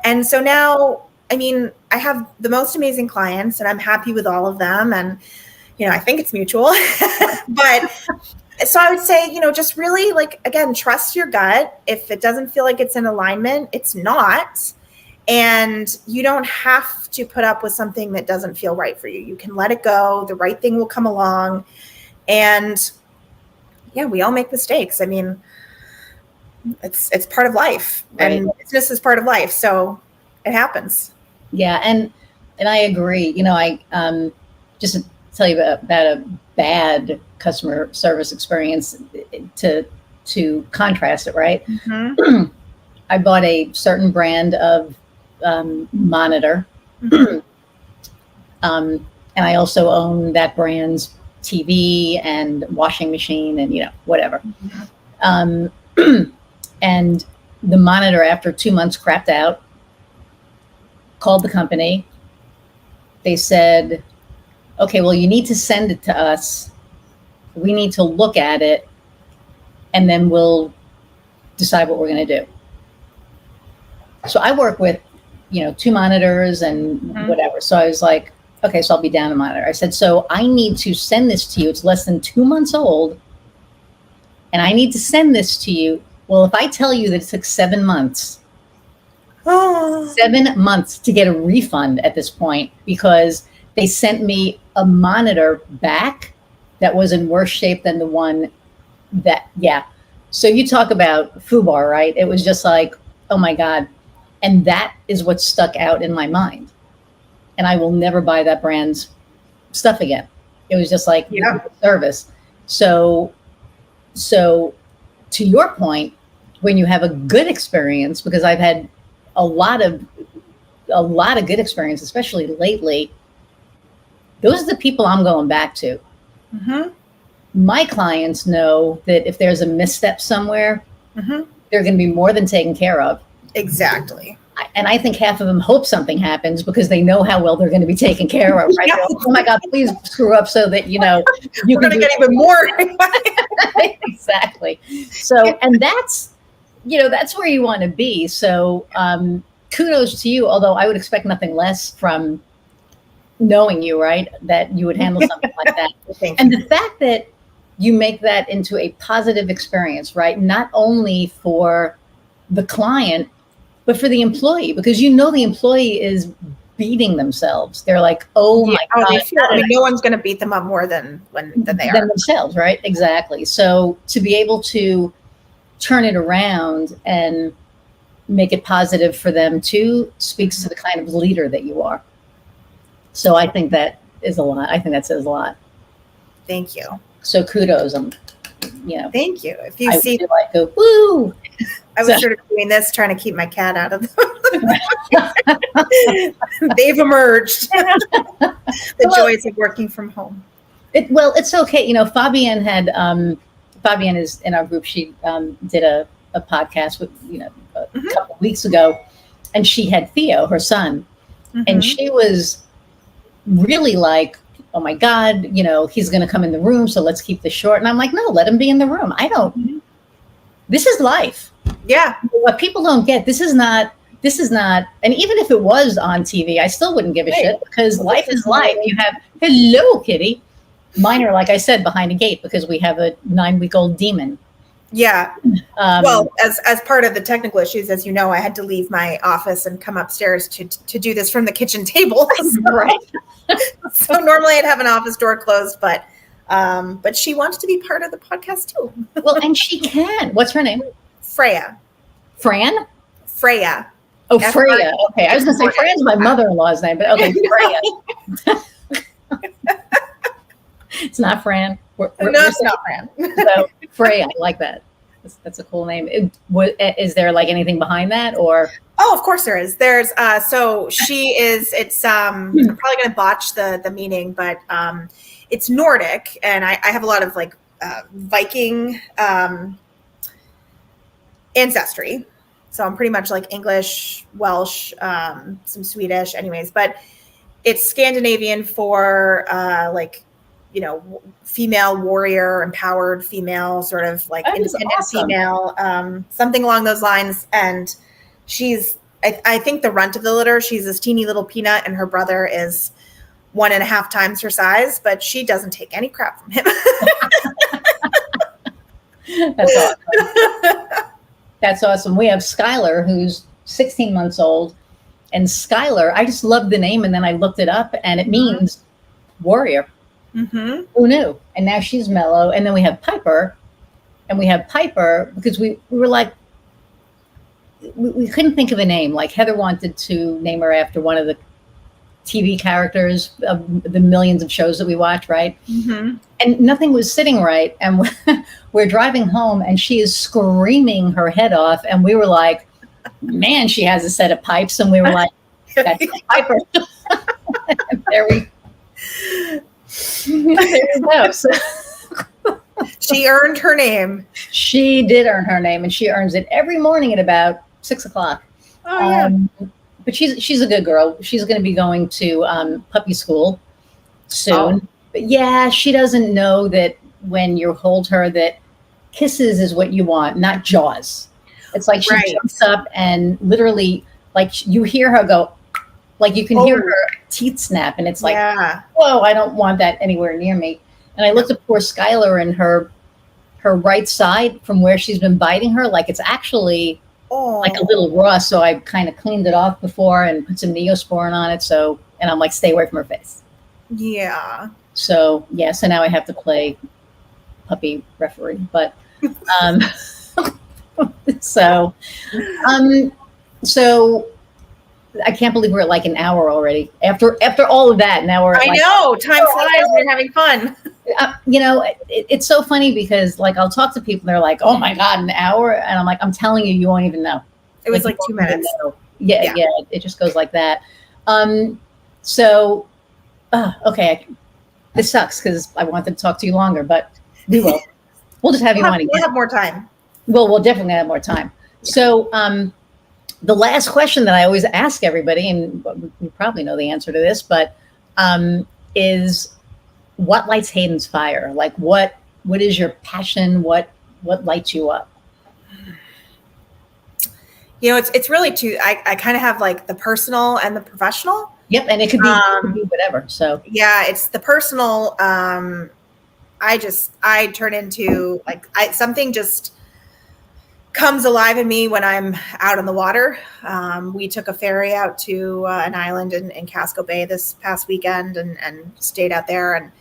And so now, I mean, I have the most amazing clients, and I'm happy with all of them. And, I think it's mutual. But so I would say, just really, like, again, trust your gut. If it doesn't feel like it's in alignment, it's not. And you don't have to put up with something that doesn't feel right for you. You can let it go. The right thing will come along. And we all make mistakes. I mean, it's part of life, and business is part of life. So it happens. Yeah. And I agree. I just to tell you about a bad customer service experience to contrast it, right? Mm-hmm. I bought a certain brand of monitor. Mm-hmm. And I also own that brand's TV and washing machine and, whatever. Mm-hmm. And the monitor, after 2 months, crapped out, called the company. They said, okay, well, you need to send it to us. We need to look at it, and then we'll decide what we're going to do. So I work with, 2 monitors and whatever. So I was like, okay, so I'll be down a monitor. I said, so I need to send this to you. It's less than 2 months old, and I need to send this to you. Well, if I tell you that it took 7 months, 7 months to get a refund at this point, because they sent me a monitor back that was in worse shape than the one that, So you talk about FUBAR, right? It was just like, oh my God. And that is what stuck out in my mind. And I will never buy that brand's stuff again. It was just like service. So to your point, when you have a good experience, because I've had a lot of good experience, especially lately, those are the people I'm going back to. Mm-hmm. My clients know that if there's a misstep somewhere, Mm-hmm. they're going to be more than taken care of. Exactly. And I think half of them hope something happens because they know how well they're going to be taken care of, right? Yeah. Oh my God, please screw up so that, you We're going to get even more. Exactly. So, and that's where you want to be. So, kudos to you, although I would expect nothing less from knowing you, right? That you would handle something like that. And the fact that you make that into a positive experience, right? Not only for the client, but for the employee, because the employee is beating themselves. They're like, oh my God. They feel, no one's going to beat them up more than they are. Themselves, right? Exactly. So to be able to turn it around and make it positive for them too speaks to the kind of leader that you are. So I think that is a lot. I think that says a lot. Thank you. So kudos. Thank you. If you see, like, go, woo. I was sort of doing this, trying to keep my cat out of They've emerged. The joys of working from home. It's okay. Fabienne is in our group. She did a podcast with, a couple of weeks ago, and she had Theo, her son, and she was really like, oh my God, he's going to come in the room, so let's keep this short. And I'm like, no, let him be in the room. This is life. Yeah. What people don't get, this is not, and even if it was on TV, I still wouldn't give a shit, because life is life. You have, hello, kitty. Mine are, like I said, behind a gate because we have a 9-week-old demon. Yeah. Well, as part of the technical issues, as you know, I had to leave my office and come upstairs to do this from the kitchen table. Right. So normally I'd have an office door closed, but she wants to be part of the podcast too. Well, and she can. What's her name? Freya. Fran? Freya. Oh, Freya. Okay. I was going to say Fran's my mother-in-law's name, but okay, Freya. It's not Fran. No, it's not Fran. So Freya, I like that. That's a cool name. Is there like anything behind that, or? Oh, of course there is. There's so she is. It's I'm probably going to botch the meaning, but it's Nordic, and I have a lot of like Viking ancestry. So I'm pretty much like English, Welsh, some Swedish, anyways. But it's Scandinavian for female warrior, empowered female, sort of like independent female, something along those lines. And she's, I think, the runt of the litter. She's this teeny little peanut, and her brother is 1.5 times her size, but she doesn't take any crap from him. That's awesome. That's awesome. We have Skylar, who's 16 months old. And Skylar, I just loved the name. And then I looked it up, and it means warrior. Mm-hmm. Who knew? And now she's mellow. And then we have Piper. And we have Piper because we were like, we couldn't think of a name. Like Heather wanted to name her after one of the TV characters of the millions of shows that we watch, right? Mm-hmm. And nothing was sitting right. And we're driving home, and she is screaming her head off. And we were like, man, she has a set of pipes. And we were like, that's Piper. There we go. So, she earned her name. She did earn her name, and she earns it every morning at about 6:00. Oh, yeah. But she's a good girl. She's going to be going to puppy school soon. Oh. But yeah, she doesn't know that when you hold her, that kisses is what you want, not jaws. It's like she jumps up and literally, like, you hear her go, like you can hear her teeth snap, and it's like, whoa, I don't want that anywhere near me. And I looked at poor Skylar, and her right side from where she's been biting her, like it's actually like a little raw. So I kind of cleaned it off before and put some Neosporin on it. So, and I'm like, stay away from her face. Yeah. So yeah, so now I have to play puppy referee, but so I can't believe we're at like an hour already. After all of that, now we're. I know, time flies. We're having fun. It's so funny because like I'll talk to people, and they're like, "Oh my God, an hour," and I'm like, "I'm telling you, you won't even know." It was like 2 minutes. Yeah, it just goes like that. So, okay. This sucks because I wanted to talk to you longer, but we will. We'll just have you on again. We'll have more time. We'll definitely have more time. Yeah. So the last question that I always ask everybody, and you probably know the answer to this, but is what lights Hayden's fire? Like what is your passion? What lights you up? You know, it's really two. I kind of have like the personal and the professional. Yep, and it could be whatever. So yeah, it's the personal. I turn into like something just comes alive in me when I'm out on the water. We took a ferry out to an island in Casco Bay this past weekend and stayed out there. And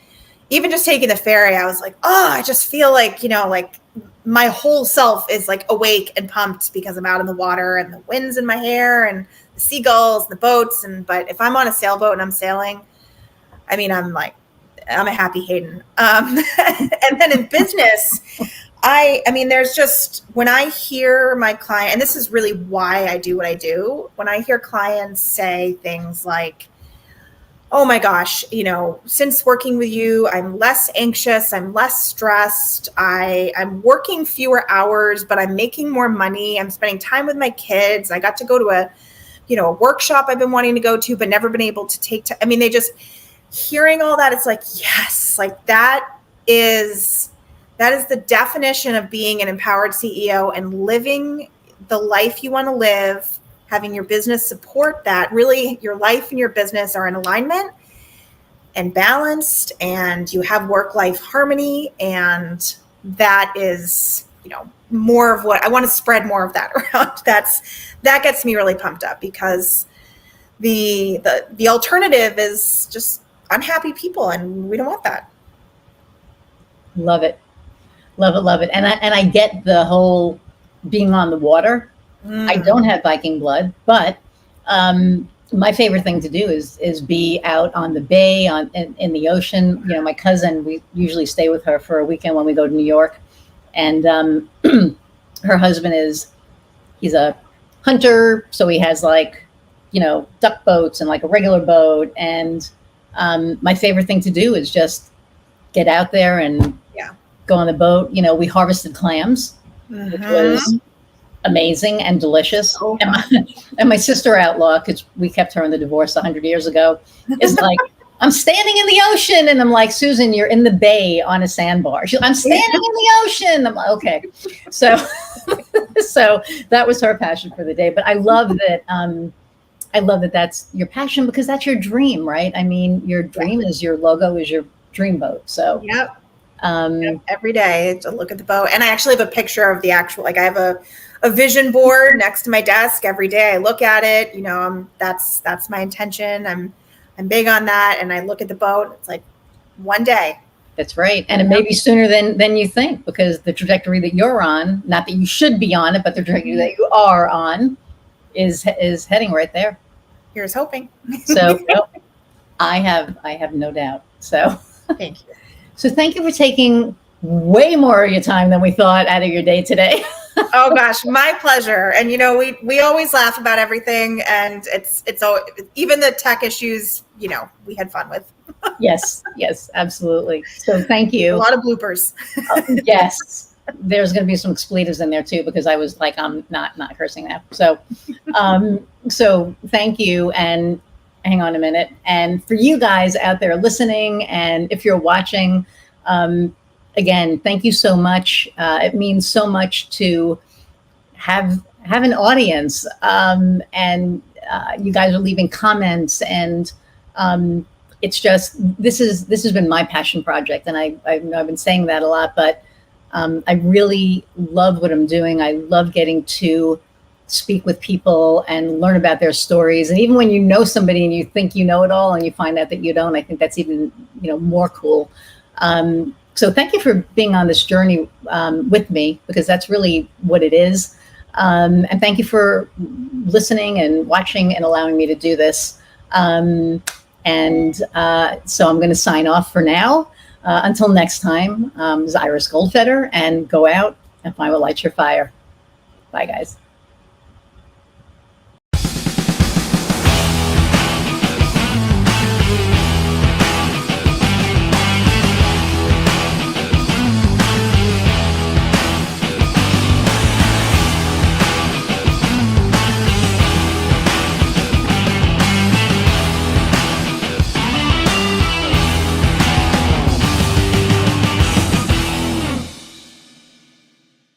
even just taking the ferry, I was like, oh, I just feel like, you know, like my whole self is like awake and pumped because I'm out in the water and the wind's in my hair and the seagulls, the boats. But if I'm on a sailboat and I'm sailing, I mean, I'm a happy Hayden. And then in business, I mean, there's just, when I hear my client, and this is really why I do what I do, when I hear clients say things like, oh my gosh, you know, since working with you, I'm less anxious, I'm less stressed, I'm working fewer hours, but I'm making more money, I'm spending time with my kids, I got to go to a workshop I've been wanting to go to, but never been able to take time. I mean, hearing all that, it's like, yes, like that is the definition of being an empowered CEO and living the life you want to live, having your business support that. Really, your life and your business are in alignment and balanced, and you have work-life harmony. And that is, you know, more of what I want to spread more of that around. That gets me really pumped up, because the alternative is just unhappy people, and we don't want that. Love it. Love it. And I get the whole being on the water. I don't have Viking blood, but my favorite thing to do is be out on the bay, in the ocean. You know, my cousin, we usually stay with her for a weekend when we go to New York. And her husband he's a hunter. So he has like, you know, duck boats and like a regular boat. And my favorite thing to do is just get out there and go on the boat. You know, we harvested clams, which was amazing and delicious. Oh, and my sister outlaw, because we kept her in the divorce 100 years ago, is like, I'm standing in the ocean. And I'm like, Susan, you're in the bay on a sandbar. I'm standing in the ocean. I'm like, okay. So, so that was her passion for the day. But I love that that's your passion, because that's your dream, right? I mean, your dream is your logo, is your dream boat. So yep. Every day to look at the boat. And I actually have a picture of the actual, like I have a vision board next to my desk. Every day I look at it, you know, that's my intention. I'm big on that. And I look at the boat, it's like one day. That's right. And it may be sooner than you think, because the trajectory that you're on, not that you should be on it, but the trajectory that you are on is heading right there. Here's hoping. So I have no doubt. So thank you. So thank you for taking way more of your time than we thought out of your day today. Oh gosh, my pleasure. And you know, we always laugh about everything, and it's always, even the tech issues, you know, we had fun with. Yes, absolutely. So thank you. A lot of bloopers. Yes. There's going to be some expletives in there too, because I was like, I'm not cursing now. So, so thank you. And hang on a minute. And for you guys out there listening, and if you're watching, again, thank you so much. It means so much to have an audience, and you guys are leaving comments, and it's just, this has been my passion project. And I've been saying that a lot, but I really love what I'm doing. I love getting to speak with people and learn about their stories. And even when you know somebody and you think you know it all and you find out that you don't, I think that's even, you know, more cool. So thank you for being on this journey with me, because that's really what it is. And thank you for listening and watching and allowing me to do this. So I'm going to sign off for now. Until next time, this is Iris Goldfeder, and go out and find what lights your fire. Bye, guys.